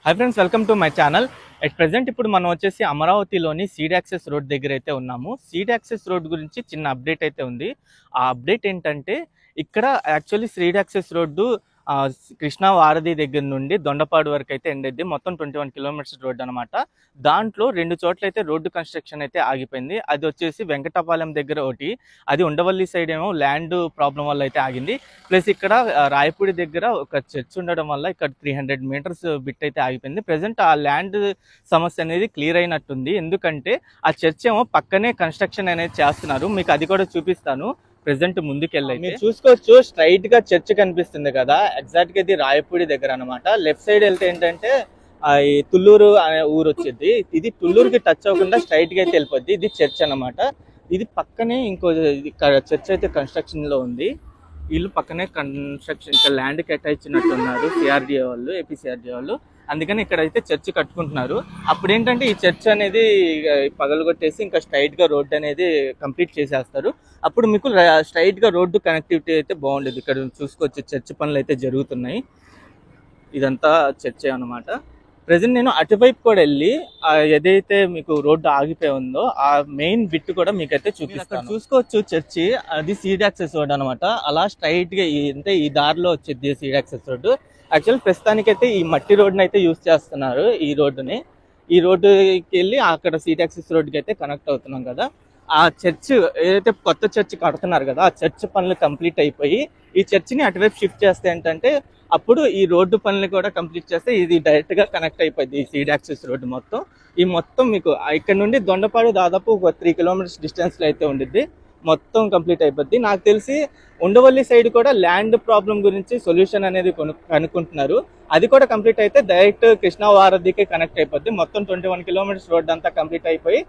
Hi friends, welcome to my channel. At present ఇప్పుడు మనం వచ్చేసి అమరావతిలోని సీడ్ యాక్సెస్ రోడ్ దగ్గర అయితే ఉన్నాము. సీడ్ యాక్సెస్ రోడ్ గురించి చిన్న అప్డేట్ అయితే ఉంది. ఆ అప్డేట్ ఏంటంటే ఇక్కడ actually seed access road Krishna వారధి దగ్గర నుండి దొండపాడు వరకు అయితే ఎండ్ అయింది. మొత్తం 21 కిలోమీటర్స్ రోడ్ అనమాట. దాంట్లో 2 చోట్ల అయితే రోడ్డు కన్స్ట్రక్షన్ అయితే ఆగిపోయింది. అది వచ్చేసి వెంకటపాలెం దగ్గర ఒకటి, అది ఉండవల్లి సైడ్ ఏమో ల్యాండ్ ప్రాబ్లం వల్ల అయితే ఆగింది. ప్లస్ ఇక్కడ రాయపూడి దగ్గర ఒక చర్చ్ ఉండడం వల్ల ఇక్కడ 300 మీటర్స్ బిట్ అయితే ఆగిపోయింది. ప్రెసెంట్ ఆ ల్యాండ్ సమస్య అనేది క్లియర్ అయినట్టుంది. ఎందుకంటే ఆ చర్చ్ ఏమో పక్కనే కన్స్ట్రక్షన్ అనేది చేస్తున్నారు. మీకు అది కూడా చూపిస్తాను. ప్రెసెంట్ ముందుకెళ్ళి మీరు చూసుకోవచ్చు, స్ట్రైట్ గా చర్చ్ కనిపిస్తుంది కదా, ఎగ్జాక్ట్ గా ఇది రాయపూడి దగ్గర అనమాట. లెఫ్ట్ సైడ్ వెళ్తే ఏంటంటే ఈ తుళ్ళూరు అనే ఊరు వచ్చింది. ఇది తుళ్ళూరుకి టచ్ అవ్వకుండా స్ట్రైట్ గా అయితే వెళ్ళిపోద్ది. ఇది చర్చ్ అనమాట. ఇది పక్కనే ఇంకో చర్చ్ అయితే కన్స్ట్రక్షన్ లో ఉంది. వీళ్ళు పక్కనే కన్స్ట్రక్షన్ ఇక్కడ ల్యాండ్ కేటాయించినట్టున్నారు సిఆర్డిఏ వాళ్ళు, ఏపీ సిఆర్డిఏ వాళ్ళు. అందుకని ఇక్కడ అయితే చర్చ్ కట్టుకుంటున్నారు. అప్పుడు ఏంటంటే ఈ చర్చ్ అనేది పగలగొట్టేసి ఇంకా స్ట్రైట్ గా రోడ్డు అనేది కంప్లీట్ చేసేస్తారు. అప్పుడు మీకు స్ట్రైట్ గా రోడ్డు కనెక్టివిటీ అయితే బాగుండేది. ఇక్కడ చూసుకోవచ్చు చర్చ్ పనులు అయితే జరుగుతున్నాయి. ఇదంతా చర్చ్ అనమాట. ప్రెసెంట్ నేను అటువైపు కూడా వెళ్ళి ఏదైతే మీకు రోడ్డు ఆగిపోయి ఉందో ఆ మెయిన్ బిట్ కూడా మీకైతే చూపిస్తాను. చూసుకోవచ్చు చర్చి, అది సీడ్ యాక్సెస్ రోడ్ అనమాట. అలా స్ట్రైట్ గా ఈ దారిలో వచ్చేది సీడ్ యాక్సెస్ రోడ్డు. యాక్చువల్ ప్రస్తుతానికైతే ఈ మట్టి రోడ్డుని అయితే యూజ్ చేస్తున్నారు. ఈ రోడ్డుని, ఈ రోడ్డుకి వెళ్ళి అక్కడ సీడ్ యాక్సెస్ రోడ్డుకి అయితే కనెక్ట్ అవుతున్నాం కదా. ఆ చర్చ్ ఏదైతే కొత్త చర్చ్ కడుతున్నారు కదా, ఆ చర్చ్ పనులు కంప్లీట్ అయిపోయి ఈ చర్చిని అటువైపు షిఫ్ట్ చేస్తే ఏంటంటే అప్పుడు ఈ రోడ్డు పనులు కూడా కంప్లీట్ చేస్తే ఇది డైరెక్ట్ గా కనెక్ట్ అయిపోయింది. ఈ సీడ్ యాక్సెస్ రోడ్డు మొత్తం ఈ మొత్తం మీకు ఇక్కడ నుండి దొండపాడు దాదాపు ఒక 3 కిలోమీటర్స్ డిస్టెన్స్ లో అయితే ఉండిద్ది. మొత్తం కంప్లీట్ అయిపోద్ది. నాకు తెలిసి ఉండవల్లి సైడ్ కూడా ల్యాండ్ ప్రాబ్లం గురించి సొల్యూషన్ అనేది కనుక్కుంటున్నారు. అది కూడా కంప్లీట్ అయితే డైరెక్ట్ కృష్ణా వారధికి కనెక్ట్ అయిపోద్ది. మొత్తం 21 కిలోమీటర్స్ రోడ్ అంతా కంప్లీట్ అయిపోయి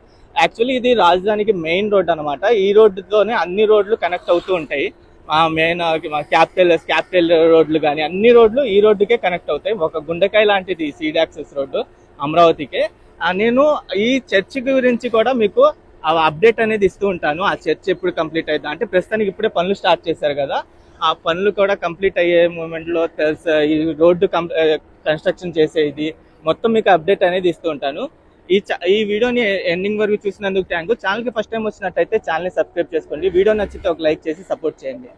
యాక్చువల్లీ ఇది రాజధానికి మెయిన్ రోడ్ అనమాట. ఈ రోడ్డుతోనే అన్ని రోడ్లు కనెక్ట్ అవుతూ ఉంటాయి. మెయిన్ క్యాపిటల్ రోడ్లు కానీ అన్ని రోడ్లు ఈ రోడ్డుకే కనెక్ట్ అవుతాయి. ఒక గుండెకాయ లాంటిది సీడ్ యాక్సెస్ రోడ్డు అమరావతికే. నేను ఈ చర్చ్ గురించి కూడా మీకు అప్డేట్ అనేది ఇస్తూ ఉంటాను. ఆ చర్చ్ ఎప్పుడు కంప్లీట్ అవుతుంది అంటే ప్రస్తుతానికి ఇప్పుడే పనులు స్టార్ట్ చేశారు కదా, ఆ పనులు కూడా కంప్లీట్ అయ్యే మూమెంట్ లో ఈ రోడ్డు కన్స్ట్రక్షన్ చేసేది మొత్తం మీకు అప్డేట్ అనేది ఇస్తూ ఉంటాను. ఈ వీడియోని ఎండింగ్ వరకు చూసినందుకు థ్యాంక్ యూ. ఛానల్కి ఫస్ట్ టైం వచ్చినట్టయితే ఛానల్ని సబ్స్క్రైబ్ చేసుకోండి. వీడియో నచ్చితే ఒక లైక్ చేసి సపోర్ట్ చేయండి.